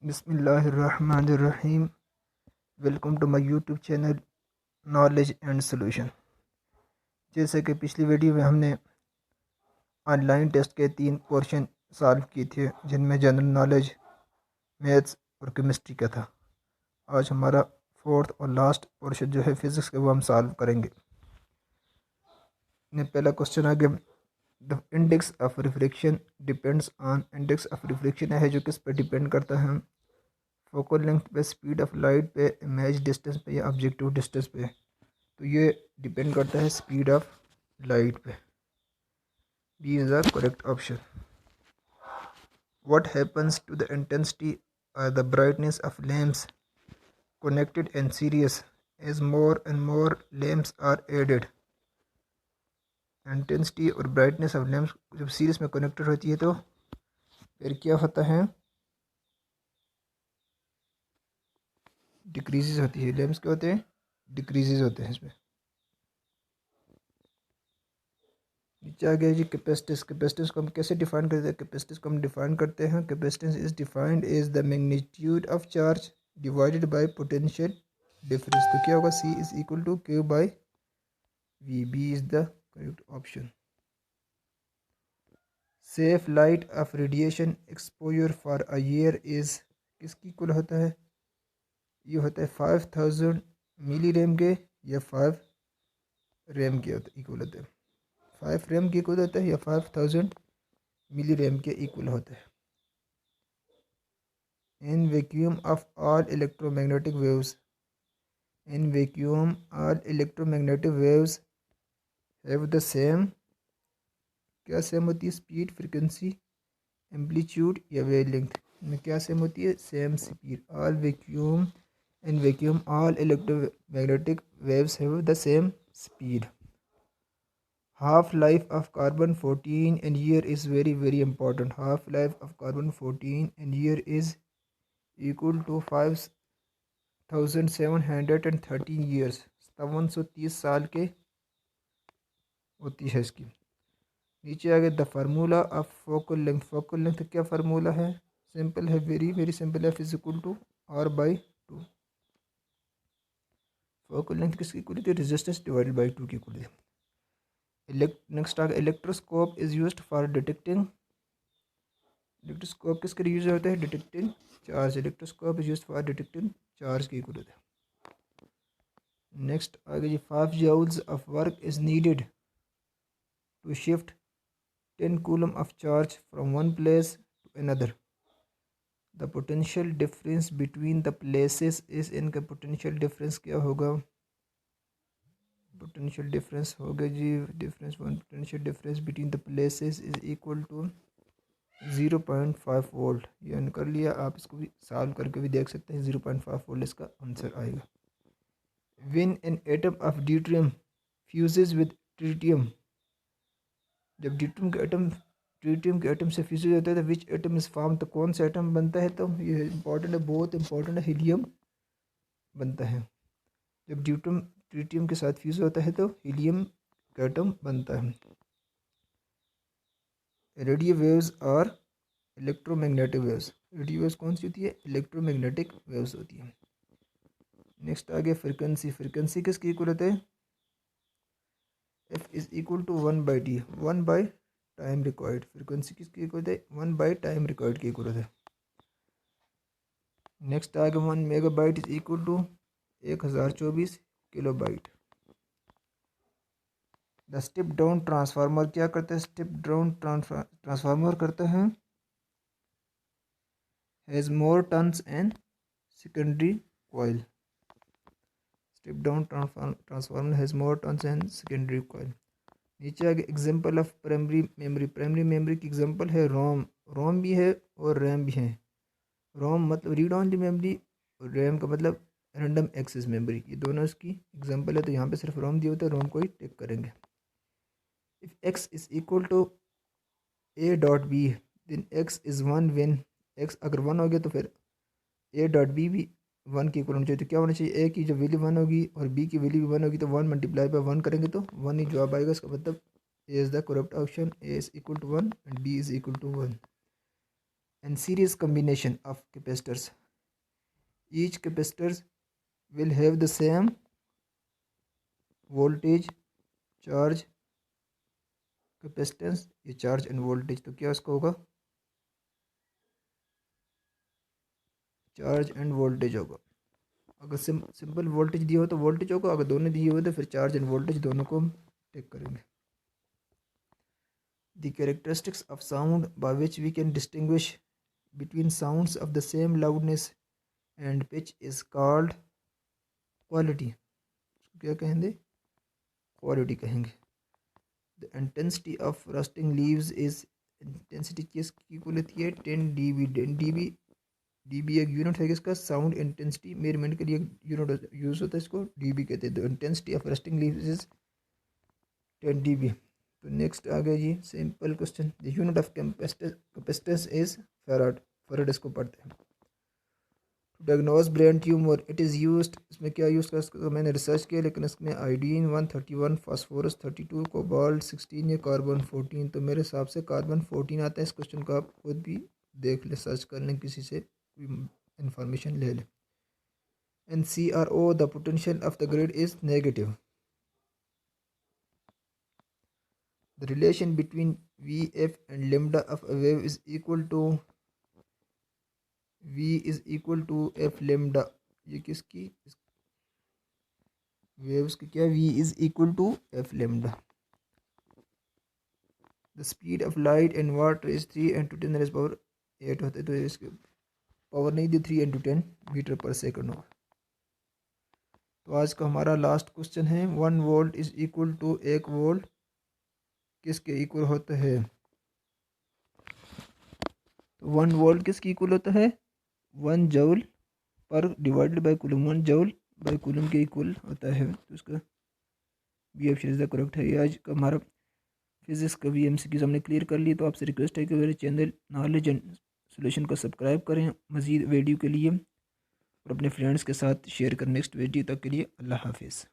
बिस्मिल्लाहिर्रहमानिर्रहीम। Welcome to my YouTube channel knowledge and solution. जैसे कि पिछली वीडियो में हमने ऑनलाइन टेस्ट के 3 पोर्शन सॉल्व किए थे, जिनमें जनरल नॉलेज, मैथ्स और केमिस्ट्री का था। आज हमारा फोर्थ और लास्ट पोर्शन जो है फिज़िक्स का, वो हम सॉल्व करेंगे। पहला क्वेश्चन आ गया, the index of refraction depends on. Index of refraction है जो किस पर डिपेंड करता है? फोकल लेंथ पे, स्पीड ऑफ लाइट पे, इमेज डिस्टेंस पे या ऑब्जेक्टिव डिस्टेंस पे? तो ये डिपेंड करता है स्पीड ऑफ लाइट पे। B is the correct option. What happens to the intensity और the brightness of lamps connected in series as more and more lamps are added? Intensity और brightness of lamps जब series में connected होती है तो फिर क्या होता है? डिक्रीजेज होती है। लैम्प्स क्या होते हैं? डिक्रीजेज होते हैं इसमें। नीचे आ गया जी कैपेसिटेंस। कैपेसिटेंस को हम कैसे डिफाइन करते हैं? कैपेसिटेंस को हम डिफाइन करते हैं, capacitance is defined as the magnitude of charge divided by potential difference. तो क्या होगा? C is equal to Q by V. B is the correct option. Safe light of radiation exposure for a year is किसकी equal होता है? ये होता है 5000 मिली RAM के या 5 रैम के इक्वल होता है। 5 रैम के इक्वल होता है या 5000 मिली रैम के इक्वल होता है। In vacuum of all electromagnetic waves, in vacuum all electromagnetic waves have the same, क्या सेम होती है? स्पीड, फ्रीक्वेंसी, एम्पलीट्यूड या वेवलेंथ में क्या सेम होती है? Same speed. All vacuum, in vacuum all electromagnetic waves have the same speed. Half life of carbon 14 in year is very very important. Half life of carbon 14 in year is equal to 5713 years. 5730 साल के होती है इसकी। नीचे आ गया the formula of focal length. Focal length क्या formula है? सिंपल है, वेरी वेरी सिंपल है। F is equal to R by 2। Focal length किसकी इक्वल थी? रेजिस्टेंस डिवाइडेड बाई 2 की इक्वल थी। नेक्स्ट आ गया electroscope is used for detecting. Electroscope किसके लिए यूज होता है? Detecting charge. Electroscope is used for detecting charge की इक्वल होता है। नेक्स्ट आ गया जी 5 joules of work is needed to shift 10 coulomb of charge from one place to another. The potential difference between the places is, इनका potential difference क्या होगा? potential difference होगा जी, difference one potential difference between the places is equal to 0.5 volt. ये कर लिया, आप इसको भी सॉल्व करके भी देख सकते हैं। 0.5 वोल्ट इसका आंसर आएगा। When an atom of deuterium fuses with tritium, जब ट्रीटियम के एटम से फ्यूज होता है तो विच एटम इज फॉर्म, तो कौन सा एटम बनता है? तो ये इंपॉर्टेंट है, बहुत इंपॉर्टेंट है। हीलियम बनता है। जब ड्यूटम ट्रीटियम के साथ फ्यूज होता है तो हीलियम का एटम बनता है। रेडियो वेव्स और इलेक्ट्रोमैग्नेटिक वेव्स। रेडियो वेव्स कौन सी होती है? इलेक्ट्रोमैग्नेटिक वेव्स होती है। नेक्स्ट आ गया फ्रिक्वेंसी। फ्रिक्वेंसी किसकी इक्वल होता है? F is equal to 1/t, 1 by time required. Frequency किसकी इक्वल होता है? 1 बाई टाइम रिक्वायर्ड की इक्वल होता है। नेक्स्ट आ गया 1 megabyte is equal to 1024 kilobyte. The step down transformer क्या करता है? स्टेप डाउन ट्रांसफार्मर करता है has more turns and secondary coil. Step down transformer has more turns and secondary coil. नीचे आ गया example of primary memory. Primary memory की example है रोम। रोम भी है और रैम भी है। रोम मतलब रीड ऑनली मेमोरी और रैम का मतलब रैंडम एक्सेस मेमोरी। ये दोनों इसकी एग्जांपल है। तो यहाँ पे सिर्फ रोम दिया होता है, रोम को ही टिक करेंगे। If X is equal to A dot B then X is 1 when X अगर 1 हो गया तो फिर ए डॉट बी भी 1 की इक्वल होना चाहिए। तो क्या होना चाहिए? ए की जो वैल्यू 1 होगी और बी की वैल्यू भी 1 होगी तो 1 मल्टीप्लाई बाय 1 करेंगे तो 1 ही जवाब आएगा। इसका मतलब A is the correct option. A is equal to 1 and B is equal to 1। and series combination of capacitors. Each capacitor will have the same voltage, charge, capacitance, ये चार्ज एंड वोल्टेज, तो क्या उसका होगा, charge end voltage होगा। अगर simple voltage दिया हो तो वोल्टेज होगा, अगर दोनों दिए हुए तो फिर चार्ज एंड वोल्टेज दोनों को हम टेक करेंगे। The characteristics of sound by which we can distinguish between sounds of the same loudness and pitch is called quality. क्या कहेंगे, quality कहेंगे। The intensity of rusting leaves is, intensity किसकी equal होती है, 10 dB। 10 dB एक unit है किसका, sound intensity measurement के लिए यूनिट यूज होता है, इसको dB कहते हैं। The intensity of rustling leaves is 10 dB। तो नेक्स्ट आ गया जी simple question, the unit of capacitance is farad. Farad इसको पढ़ते हैं। To diagnose brain tumour it is used, इसमें क्या यूज़ कर सकते, मैंने रिसर्च किया लेकिन इसमें आयोडीन 131, फास्फोरस 32, कोबाल्ट 16 या कार्बन 14, तो मेरे हिसाब से कार्बन 14 आता है। इस क्वेश्चन को आप खुद भी देख ले, सर्च कर लें, किसी से इंफॉर्मेशन ले लें। And CRO the potential of the grid is negative. The relation between VF and lambda of a wave is equal to V is equal to F lambda। ये किसकी, वेव्स की क्या, V is equal to F lambda। The speed of light and water is 3 into 10 raised power 8 होते, तो इसके power नहीं दी, 3 into 10 metre पर सेकंड होगा। तो आज का हमारा लास्ट क्वेश्चन है, 1 volt is equal to 1 volt किसके इक्वल होता है। तो 1 वोल्ट किसके इक्वल होता है, 1 जूल पर divided by coulomb, 1 joule by coulomb के इक्वल होता है। तो इसका B option is the correct है। आज का हमारा फिजिक्स का भी MCQ हमने क्लियर कर लिए। तो आपसे रिक्वेस्ट है कि मेरे चैनल नॉलेज एंड सोल्यूशन को सब्सक्राइब करें मज़ीद वीडियो के लिए, और अपने फ्रेंड्स के साथ शेयर करें। नेक्स्ट वीडियो तक के लिए अल्लाह हाफिज़।